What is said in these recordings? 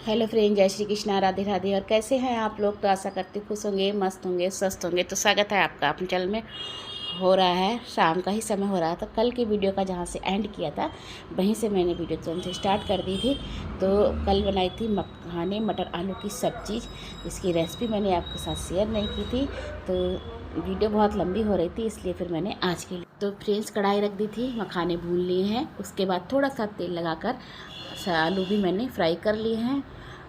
Hello friend, जय श्री कृष्णा, राधे राधे। और कैसे हैं आप लोग? तो आशा करती हूँ खुश होंगे, मस्त होंगे, स्वस्थ होंगे। तो स्वागत है आपका अपने चैनल में। हो रहा है शाम का ही समय हो रहा था। कल की वीडियो का जहाँ से एंड किया था वहीं से मैंने वीडियो तुरंत से स्टार्ट कर दी थी। तो कल बनाई थी मखाने मटर आलू की सब्जी। इसकी रेसिपी मैंने आपके साथ शेयर नहीं की थी, तो वीडियो बहुत लंबी हो रही थी, इसलिए फिर मैंने आज के लिए तो फ्रेंड्स कढ़ाई रख दी थी। मखाने भून लिए हैं, उसके बाद थोड़ा सा तेल लगाकर आलू भी मैंने फ्राई कर लिए हैं।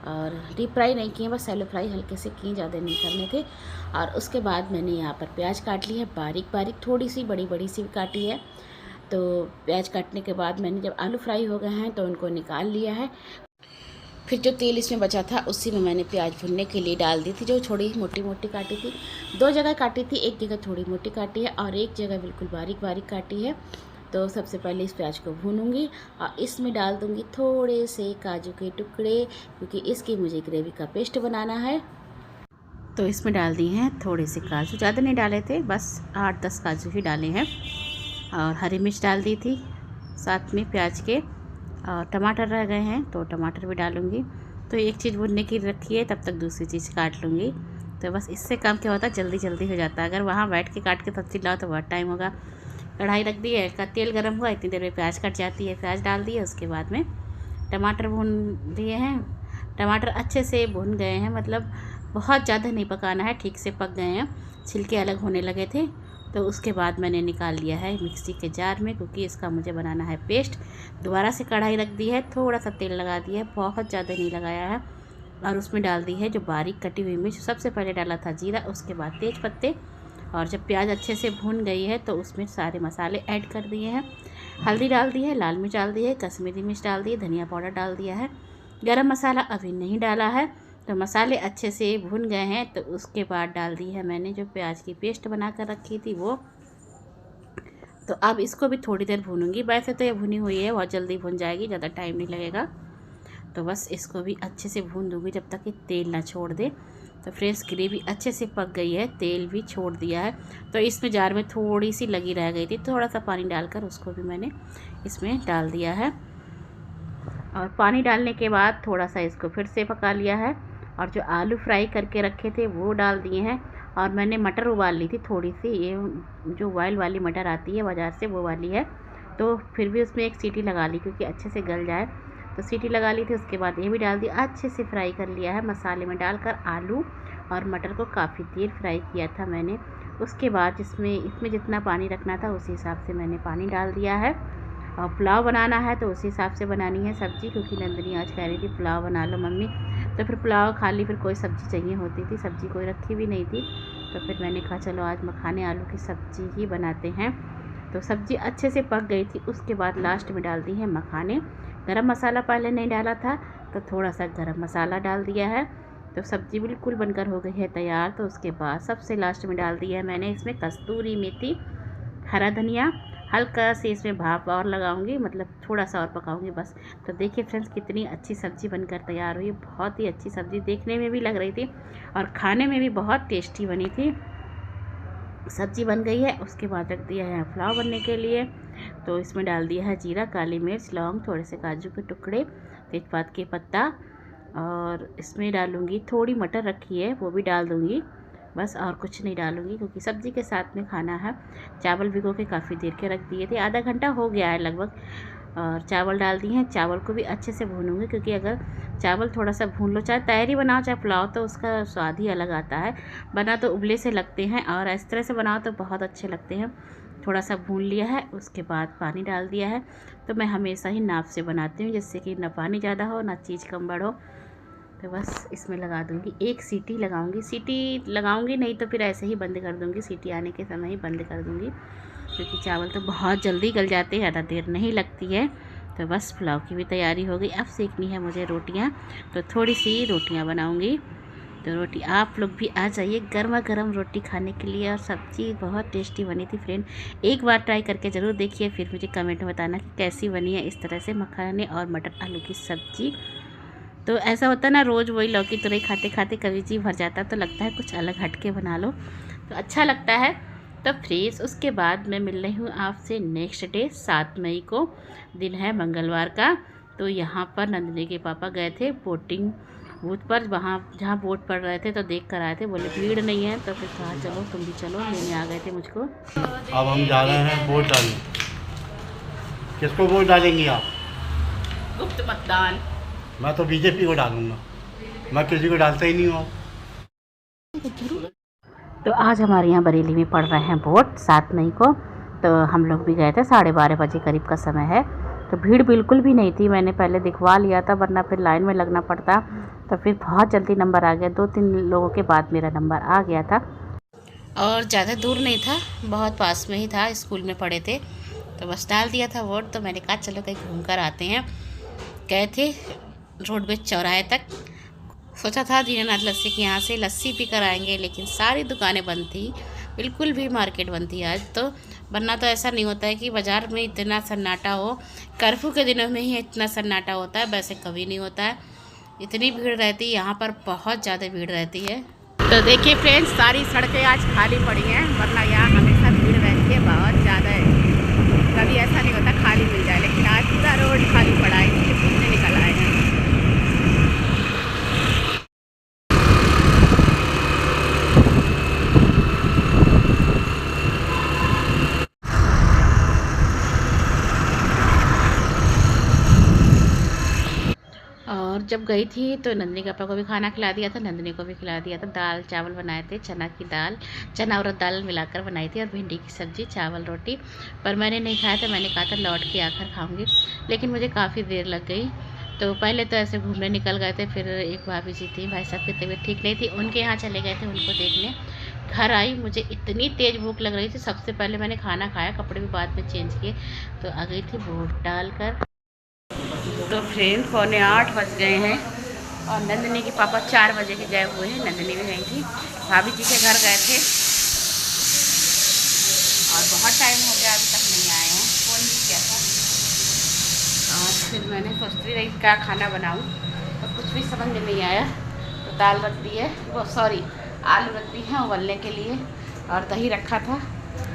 और डीप फ्राई नहीं किए, बस सैलो फ्राई हल्के से किए, ज़्यादा नहीं करने थे। और उसके बाद मैंने यहाँ पर प्याज काट ली है बारीक बारीक, थोड़ी सी बड़ी बड़ी सी भी काटी है। तो प्याज काटने के बाद मैंने जब आलू फ्राई हो गए हैं तो उनको निकाल लिया है। फिर जो तेल इसमें बचा था उसी में मैंने प्याज भुनने के लिए डाल दी थी, जो थोड़ी मोटी मोटी काटी थी। दो जगह काटी थी, एक जगह थोड़ी मोटी काटी है और एक जगह बिल्कुल बारीक बारीक काटी है। तो सबसे पहले इस प्याज को भूनूंगी और इसमें डाल दूंगी थोड़े से काजू के टुकड़े, क्योंकि इसकी मुझे ग्रेवी का पेस्ट बनाना है। तो इसमें डाल दिए हैं थोड़े से काजू, ज़्यादा नहीं डाले थे, बस 8-10 काजू ही डाले हैं। और हरी मिर्च डाल दी थी साथ में प्याज के। और टमाटर रह गए हैं तो टमाटर भी डालूँगी। तो एक चीज़ भुनने की रखी है, तब तक दूसरी चीज़ काट लूँगी। तो बस इससे काम क्या होता है, जल्दी जल्दी हो जाता है। अगर वहाँ बैठ के काट के सब्जी लाओ तो बहुत टाइम होगा। कढ़ाई रख दी है, का तेल गर्म हुआ, इतनी देर में प्याज कट जाती है। प्याज डाल दिए, उसके बाद में टमाटर भून दिए हैं। टमाटर अच्छे से भून गए हैं, मतलब बहुत ज़्यादा नहीं पकाना है, ठीक से पक गए हैं, छिलके अलग होने लगे थे। तो उसके बाद मैंने निकाल लिया है मिक्सी के जार में, क्योंकि इसका मुझे बनाना है पेस्ट। दोबारा से कढ़ाई रख दी है, थोड़ा सा तेल लगा दिया है, बहुत ज़्यादा नहीं लगाया है। और उसमें डाल दी है जो बारीक कटी हुई मिर्च। सबसे पहले डाला था जीरा, उसके बाद तेज पत्ते। और जब प्याज अच्छे से भून गई है तो उसमें सारे मसाले ऐड कर दिए हैं। हल्दी डाल दी है, लाल मिर्च डाल दी है, कश्मीरी मिर्च डाल दी है, धनिया पाउडर डाल दिया है। गरम मसाला अभी नहीं डाला है। तो मसाले अच्छे से भून गए हैं तो उसके बाद डाल दी है मैंने जो प्याज की पेस्ट बना कर रखी थी वो। तो अब इसको भी थोड़ी देर भूनूंगी। वैसे तो ये भुनी हुई है, बहुत जल्दी भुन जाएगी, ज़्यादा टाइम नहीं लगेगा। तो बस इसको भी अच्छे से भून दूँगी जब तक ये तेल ना छोड़ दे। तो फ्रेंड्स ग्रेवी अच्छे से पक गई है, तेल भी छोड़ दिया है। तो इसमें जार में थोड़ी सी लगी रह गई थी, थोड़ा सा पानी डालकर उसको भी मैंने इसमें डाल दिया है। और पानी डालने के बाद थोड़ा सा इसको फिर से पका लिया है। और जो आलू फ्राई करके रखे थे वो डाल दिए हैं। और मैंने मटर उबाल ली थी थोड़ी सी, ये जो बॉयल वाली मटर आती है बाज़ार से वो वाली है। तो फिर भी उसमें एक सीटी लगा ली, क्योंकि अच्छे से गल जाए। तो सीटी लगा ली थी, उसके बाद ये भी डाल दिया, अच्छे से फ्राई कर लिया है मसाले में डालकर। आलू और मटर को काफ़ी देर फ्राई किया था मैंने। उसके बाद इसमें जितना पानी रखना था उसी हिसाब से मैंने पानी डाल दिया है। और पुलाव बनाना है तो उसी हिसाब से बनानी है सब्ज़ी, क्योंकि नंदनी आज कह रही थी पुलाव बना लो मम्मी। तो फिर पुलाव खाली फिर कोई सब्ज़ी चाहिए होती थी, सब्ज़ी कोई रखी भी नहीं थी। तो फिर मैंने कहा चलो आज मखाने आलू की सब्ज़ी ही बनाते हैं। तो सब्ज़ी अच्छे से पक गई थी। उसके बाद लास्ट में डाल दी है मखाने। गरम मसाला पहले नहीं डाला था, तो थोड़ा सा गरम मसाला डाल दिया है। तो सब्ज़ी बिल्कुल बनकर हो गई है तैयार। तो उसके बाद सबसे लास्ट में डाल दिया है मैंने इसमें कस्तूरी मेथी, हरा धनिया। हल्का से इसमें भाप और लगाऊंगी, मतलब थोड़ा सा और पकाऊंगी बस। तो देखिए फ्रेंड्स कितनी अच्छी सब्ज़ी बनकर तैयार हुई। बहुत ही अच्छी सब्ज़ी देखने में भी लग रही थी और खाने में भी बहुत टेस्टी बनी थी। सब्ज़ी बन गई है, उसके बाद रख दिया है पुलाव बनने के लिए। तो इसमें डाल दिया है जीरा, काली मिर्च, लौंग, थोड़े से काजू के टुकड़े, तेजपात के पत्ता। और इसमें डालूँगी थोड़ी मटर रखी है वो भी डाल दूँगी बस, और कुछ नहीं डालूँगी, क्योंकि सब्ज़ी के साथ में खाना है। चावल भिगो के काफ़ी देर के रख दिए थे, आधा घंटा हो गया है लगभग। और चावल डाल दिए हैं, चावल को भी अच्छे से भूनूंगी, क्योंकि अगर चावल थोड़ा सा भून लो, चाहे तहरी बनाओ चाहे पुलाव, तो उसका स्वाद ही अलग आता है। बना तो उबले से लगते हैं और इस तरह से बनाओ तो बहुत अच्छे लगते हैं। थोड़ा सा भून लिया है, उसके बाद पानी डाल दिया है। तो मैं हमेशा ही नाप से बनाती हूँ, जिससे कि ना पानी ज़्यादा हो ना चीज़ कम बढ़ हो। तो बस इसमें लगा दूँगी एक सीटी लगाऊँगी। सीटी लगाऊँगी नहीं तो फिर ऐसे ही बंद कर दूँगी, सीटी आने के समय ही बंद कर दूँगी, क्योंकि चावल तो बहुत जल्दी गल जाते हैं, ज़्यादा देर नहीं लगती है। तो बस पुलाव की भी तैयारी हो गई। अब सेकनी है मुझे रोटियां, तो थोड़ी सी रोटियां बनाऊंगी। तो रोटी आप लोग भी आ जाइए गर्मा गर्म रोटी खाने के लिए। और सब्ज़ी बहुत टेस्टी बनी थी फ्रेंड, एक बार ट्राई करके ज़रूर देखिए, फिर मुझे कमेंट में बताना कि कैसी बनी है इस तरह से मखाने और मटर आलू की सब्ज़ी। तो ऐसा होता है ना, रोज़ वही लौकी तुरई खाते खाते कभी जी भर जाता है, तो लगता है कुछ अलग हट के बना लो तो अच्छा लगता है। तो फ्रेंड्स उसके बाद मैं मिल रही हूँ आपसे नेक्स्ट डे 7 मई को, दिन है मंगलवार का। तो यहाँ पर नंदिनी के पापा गए थे बोटिंग बूथ पर, वहाँ जहाँ बोट पड़ रहे थे तो देख कर आए थे। बोले भीड़ नहीं है, तो फिर कहा चलो तुम भी चलो, लेने आ गए थे मुझको। अब हम जा रहे हैं वोट डालने। किसको वोट डालेंगी आप? गुप्त मतदान। मैं तो बीजेपी को डालूंगा, मैं किसी को डालता ही नहीं हूँ। तो आज हमारे यहाँ बरेली में पड़ रहे हैं वोट 7 मई को, तो हम लोग भी गए थे। 12:30 बजे करीब का समय है, तो भीड़ बिल्कुल भी नहीं थी। मैंने पहले दिखवा लिया था, वरना फिर लाइन में लगना पड़ता। तो फिर बहुत जल्दी नंबर आ गया, 2-3 लोगों के बाद मेरा नंबर आ गया था। और ज़्यादा दूर नहीं था, बहुत पास में ही था, स्कूल में पढ़े थे। तो बस डाल दिया था वोट। तो मैंने कहा चलो कहीं घूम कर आते हैं। गए थे रोडवेज चौराहे तक। सोचा था दीनानाथ लस्सी के यहाँ से लस्सी पी कर आएंगे, लेकिन सारी दुकानें बंद थी, बिल्कुल भी मार्केट बंद थी आज तो। वरना तो ऐसा नहीं होता है कि बाज़ार में इतना सन्नाटा हो, कर्फ्यू के दिनों में ही इतना सन्नाटा होता है, वैसे कभी नहीं होता है। इतनी भीड़ रहती है यहाँ पर, बहुत ज़्यादा भीड़ रहती है। तो देखिए फ्रेंड्स, सारी सड़कें आज खाली पड़ी हैं, वरना यहाँ हमेशा भीड़ रहती है, बहुत ज़्यादा है। कभी ऐसा नहीं होता खाली मिल जाए, लेकिन आज पूरा रोड खाली पड़ा है, इसलिए घूमने निकल आए हैं। और जब गई थी तो नंदिनी के पापा को भी खाना खिला दिया था, नंदिनी को भी खिला दिया था। दाल चावल बनाए थे, चना की दाल, चना और दाल मिलाकर बनाई थी, और भिंडी की सब्ज़ी, चावल, रोटी। पर मैंने नहीं खाया था, मैंने कहा था लौट के आकर खाऊंगी, लेकिन मुझे काफ़ी देर लग गई। तो पहले तो ऐसे घूमने निकल गए थे, फिर एक भाभी जी थी, भाई साहब की तबीयत ठीक नहीं थी, उनके यहाँ चले गए थे उनको देखने। घर आई, मुझे इतनी तेज़ भूख लग रही थी, सबसे पहले मैंने खाना खाया, कपड़े भी बाद में चेंज किए, तो आ गई थी वोट डालकर। तो फ्रेंड 7:45 बज गए हैं, और नंदिनी के पापा 4 बजे के गए हुए हैं। नंदिनी भी गई थी, भाभी जी के घर गए थे, और बहुत टाइम हो गया अभी तक नहीं आए हैं, फ़ोन भी किया था। और फिर मैंने सोचती रही क्या खाना बनाऊं, तो कुछ भी समझ में नहीं आया। तो दाल रख दी है, वो सॉरी आलू रख दी है उबलने के लिए, और दही रखा था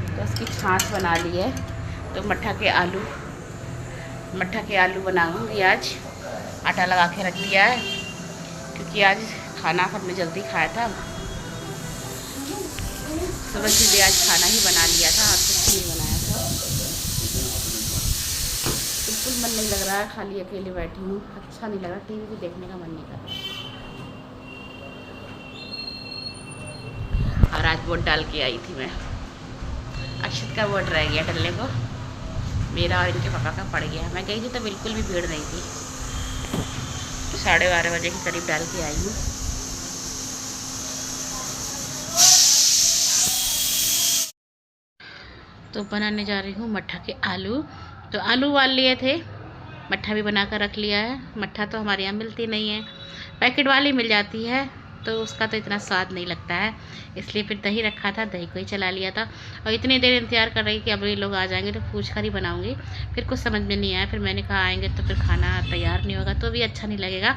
तो उसकी छाछ बना ली है। तो मट्ठा के आलू बनाऊंगी आज। आटा लगा के रख दिया है, क्योंकि आज खाना सबने जल्दी खाया था, सुबह सीधे आज खाना ही बना लिया था, आज कुछ नहीं बनाया था। बिल्कुल मन नहीं लग रहा है, खाली अकेले बैठी हूँ, अच्छा नहीं लग रहा, टीवी भी देखने का मन नहीं कर रहा। और आज वोट डाल के आई थी मैं। अक्षत का वोट रह गया डलने को, मेरा और इनके पापा का पड़ गया। मैं गई थी तो बिल्कुल भी भीड़ नहीं थी, 12:30 बजे के करीब डाल के आई हूँ। तो बनाने जा रही हूँ मट्ठा के आलू। तो आलू उबाल लिए थे, मट्ठा भी बना कर रख लिया है। मट्ठा तो हमारे यहाँ मिलती नहीं है, पैकेट वाली मिल जाती है, तो उसका तो इतना स्वाद नहीं लगता है, इसलिए फिर दही रखा था, दही को ही चला लिया था। और इतनी देर इंतज़ार कर रही कि अब ये लोग आ जाएंगे तो पूछ कर ही बनाऊंगी। फिर कुछ समझ में नहीं आया, फिर मैंने कहा आएंगे तो फिर खाना तैयार नहीं होगा तो भी अच्छा नहीं लगेगा,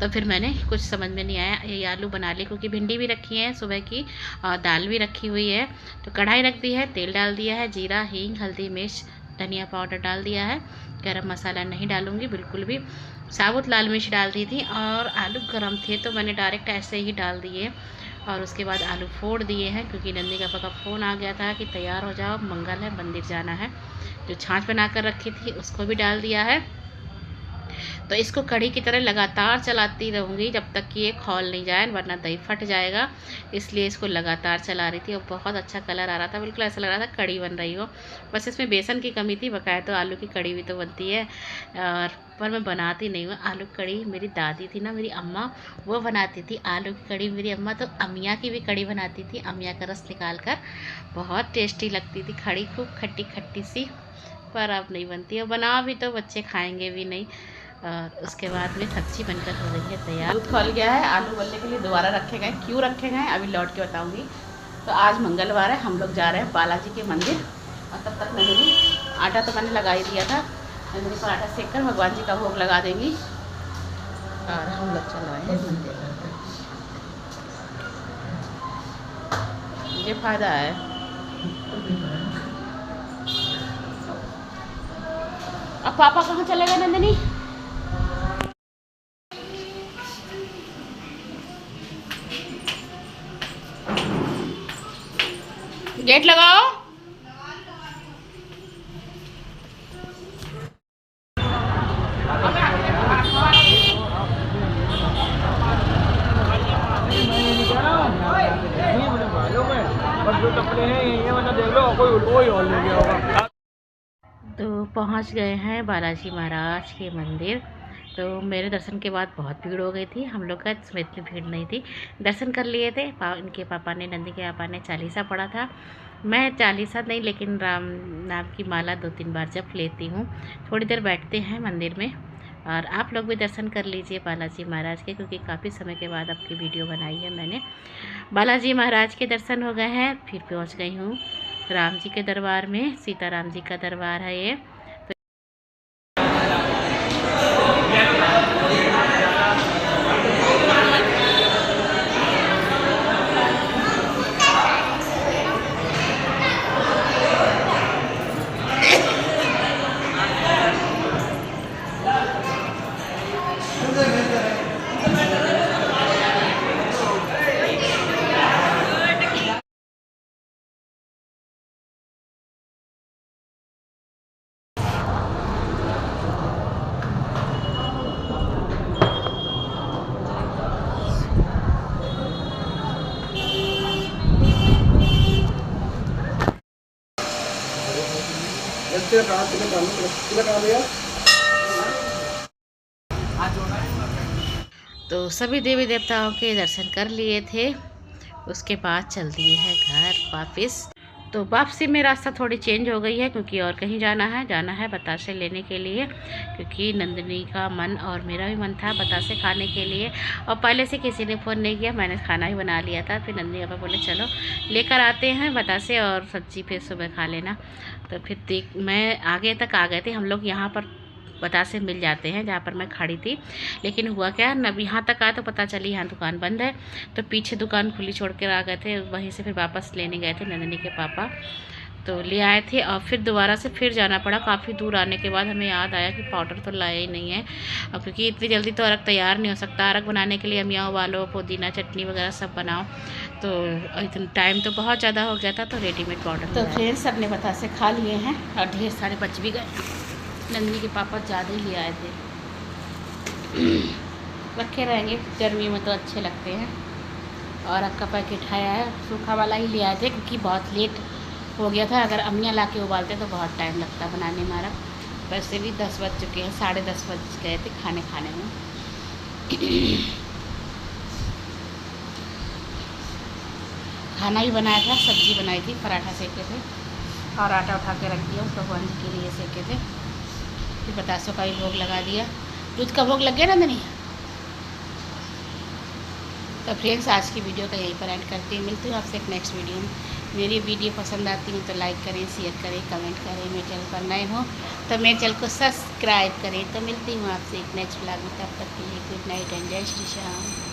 तो फिर मैंने कुछ समझ में नहीं आया, ये आलू बना लिए। क्योंकि भिंडी भी रखी है सुबह की, और दाल भी रखी हुई है। तो कढ़ाई रख दी है, तेल डाल दिया है, जीरा, हींग, हल्दी, मिर्च, धनिया पाउडर डाल दिया है। गरम मसाला नहीं डालूँगी बिल्कुल भी, साबुत लाल मिर्च डाल दी थी। और आलू गर्म थे तो मैंने डायरेक्ट ऐसे ही डाल दिए, और उसके बाद आलू फोड़ दिए हैं, क्योंकि नंदी का पापा का फ़ोन आ गया था कि तैयार हो जाओ, मंगल है, मंदिर जाना है। जो छाछ बना कर रखी थी उसको भी डाल दिया है। तो इसको कढ़ी की तरह लगातार चलाती रहूँगी जब तक कि ये खौल नहीं जाए, वरना दही फट जाएगा, इसलिए इसको लगातार चला रही थी। और बहुत अच्छा कलर आ रहा था, बिल्कुल ऐसा लग रहा था कढ़ी बन रही हो, बस इसमें बेसन की कमी थी। बकाया तो आलू की कढ़ी भी तो बनती है, और पर मैं बनाती नहीं हूँ आलू कढ़ी। मेरी दादी थी ना, मेरी अम्मा, वो बनाती थी आलू की कढ़ी। मेरी अम्मा तो अमिया की भी कढ़ी बनाती थी, अमिया का रस निकाल कर, बहुत टेस्टी लगती थी कढ़ी, खूब खट्टी खट्टी सी। पर अब नहीं बनती, और बना भी तो बच्चे खाएंगे भी नहीं। और उसके बाद में सब्ज़ी बनकर हो गई है तैयार। दूध खोल गया है, आलू उबलने के लिए दोबारा रखे गए, क्यों रखे गए अभी लौट के बताऊंगी। तो आज मंगलवार है, हम लोग जा रहे हैं बालाजी के मंदिर, और तब तक नंदिनी, आटा तो मैंने लगा ही दिया था, नंदिनी पर आटा सेक कर भगवान जी का भोग लगा देंगी, और हम लोग चल रहे हैं मंदिर। मुझे फ़ायदा है। अब पापा कहाँ चले गए नंदिनी? गेट लगाओ। तो पहुंच गए हैं बालाजी महाराज के मंदिर। तो मेरे दर्शन के बाद बहुत भीड़ हो गई थी, हम लोग का इसमें इतनी भीड़ नहीं थी। दर्शन कर लिए थे। इनके पापा ने, नंदी के पापा ने चालीसा पढ़ा था। मैं चालीसा नहीं, लेकिन राम नाम की माला 2-3 बार जब लेती हूँ। थोड़ी देर बैठते हैं मंदिर में, और आप लोग भी दर्शन कर लीजिए बालाजी महाराज के, क्योंकि काफ़ी समय के बाद आपकी वीडियो बनाई है मैंने। बालाजी महाराज के दर्शन हो गए हैं। फिर पहुँच गई हूँ राम जी के दरबार में। सीताराम जी का दरबार है ये। तो सभी देवी देवताओं के दर्शन कर लिए थे। उसके बाद चल दिए हैं घर वापस। तो वापसी में रास्ता थोड़ी चेंज हो गई है, क्योंकि और कहीं जाना है बतासे लेने के लिए, क्योंकि नंदिनी का मन और मेरा भी मन था बतासे खाने के लिए। और पहले से किसी ने फ़ोन नहीं किया, मैंने खाना ही बना लिया था। फिर नंदिनी पापा बोले चलो लेकर आते हैं बतासे, और सब्ज़ी फिर सुबह खा लेना। तो फिर मैं आगे तक आ गए थे हम लोग। यहाँ पर बतासे मिल जाते हैं जहाँ पर मैं खड़ी थी, लेकिन हुआ क्या, नब यहाँ तक आया तो पता चली यहाँ दुकान बंद है। तो पीछे दुकान खुली छोड़ कर आ गए थे, वहीं से फिर वापस लेने गए थे नंदिनी के पापा। तो ले आए थे, और फिर दोबारा से फिर जाना पड़ा। काफ़ी दूर आने के बाद हमें याद आया कि पाउडर तो लाया ही नहीं है, और क्योंकि इतनी जल्दी तो अरग तैयार नहीं हो सकता। अरग बनाने के लिए अमिया उबालो, पुदीना चटनी वगैरह सब बनाओ, तो इतना टाइम तो बहुत ज़्यादा हो गया था। तो रेडीमेड पाउडर तो फिर सब ने बतासे खा लिए हैं, और ढेर सारे बच भी गए। नंदिनी के पापा ज़्यादा ही ले आए थे, रखे रहेंगे, गर्मी में तो अच्छे लगते हैं। और अब का पैकेट आया है, सूखा वाला ही ले आए थे, क्योंकि बहुत लेट हो गया था। अगर अम्मियाँ ला के उबालते तो बहुत टाइम लगता बनाने में। हमारा वैसे भी 10 बज चुके हैं, 10:30 बज गए थे खाने में। खाना ही बनाया था, सब्जी बनाई थी, पराठा सेके थे, और आटा उठा के रख दिया भगवान जी के लिए सेके थे। फिर बतासों का भी भोग लगा दिया। दूध का भोग लग गया नंदिनी। तो फ्रेंड्स, आज की वीडियो का यहीं पर एंड करती हूँ। मिलती हूँ आपसे एक नेक्स्ट वीडियो में। मेरी वीडियो पसंद आती है तो लाइक करें, शेयर करें, कमेंट करें। मेरे चैनल पर नए हो तो मेरे चैनल को सब्सक्राइब करें। तो मिलती हूँ आपसे एक नेक्स्ट व्लॉग में। तब तक के लिए गुड नाइट एंड जय श्री श्याम।